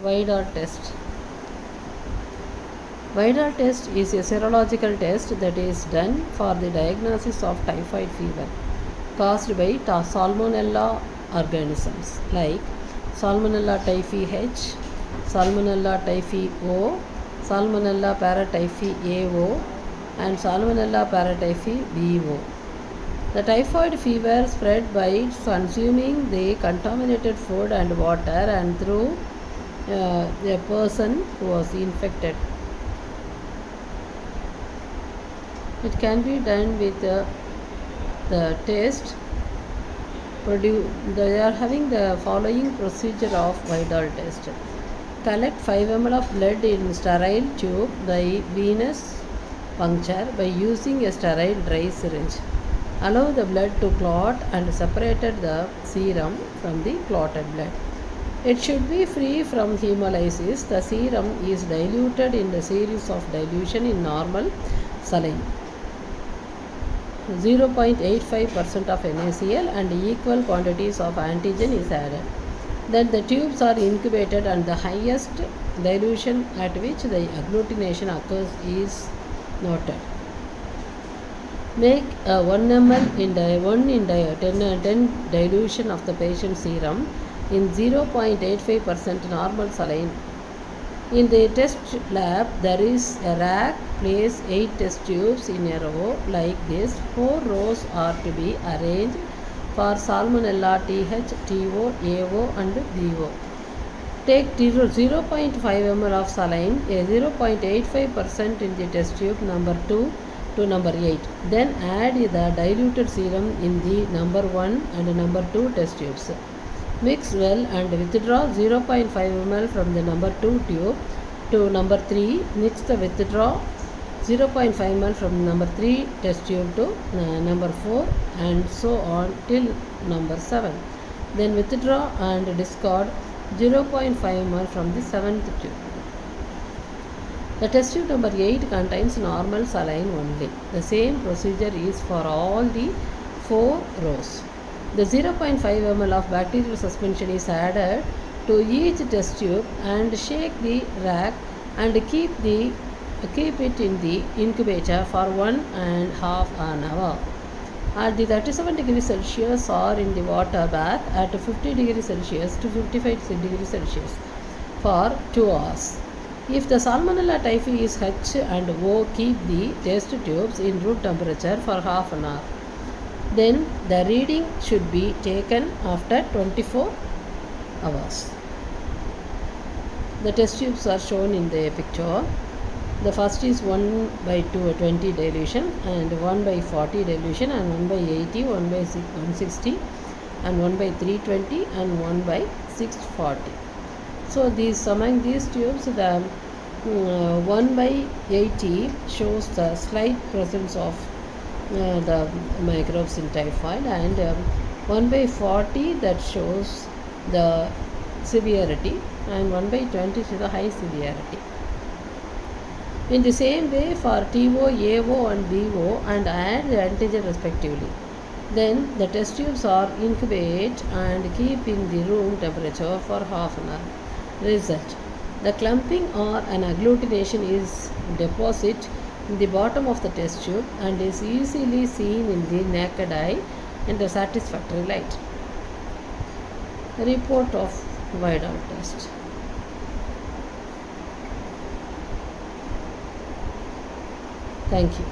Vidal test. Vidal test is a serological test that is done for the diagnosis of typhoid fever caused by Salmonella organisms like Salmonella typhi H, Salmonella typhi O, Salmonella paratyphi AO, and Salmonella paratyphi BO. The typhoid fever spread by consuming the contaminated food and water and through a person who was infected. It can be done with the test. They are having the following procedure of Vidal test. Collect 5 ml of blood in sterile tube by venous puncture by using a sterile dry syringe. Allow the blood to clot and separated the serum from the clotted blood. It should be free from hemolysis. The serum is diluted in the series of dilution in normal saline. 0.85% of NaCl and equal quantities of antigen is added. Then the tubes are incubated and the highest dilution at which the agglutination occurs is noted. Make 1 ml in 10 dilution of the patient's serum in 0.85% normal saline. In the test lab, there is a rack. Place 8 test tubes in a row like this. 4 rows are to be arranged for Salmonella TH, TO, AO and BO. Take 0.5 ml of saline, a 0.85% in the test tube number 2 to number 8. Then add the diluted serum in the number 1 and number 2 test tubes. Mix well and withdraw 0.5 ml from the number 2 tube to number 3. Mix the withdraw 0.5 ml from number 3 test tube to number 4 and so on till number 7. Then withdraw and discard 0.5 ml from the 7th tube. The test tube number 8 contains normal saline only. The same procedure is for all the 4 rows. The 0.5 ml of bacterial suspension is added to each test tube and shake the rack and keep it in the incubator for 1.5 hours at the 37 degrees Celsius or in the water bath at 50 degrees Celsius to 55 degrees Celsius for 2 hours. If the Salmonella typhi is H and O, keep the test tubes in room temperature for half an hour. Then the reading should be taken after 24 hours. The test tubes are shown in the picture. The first is 1/20 dilution and 1/40 dilution and 1/80, 1/160 and 1/320 and 1/640. So among these tubes, the 1/80 shows the slight presence of the microbes in typhoid and 1/40 that shows the severity and 1/20 shows the high severity. In the same way for TO, AO and BO and add the antigen respectively. Then the test tubes are incubate and keep in the room temperature for half an hour. Result: the clumping or an agglutination is deposit in the bottom of the test tube and is easily seen in the naked eye in the satisfactory light. Report of Vidal test. Thank you.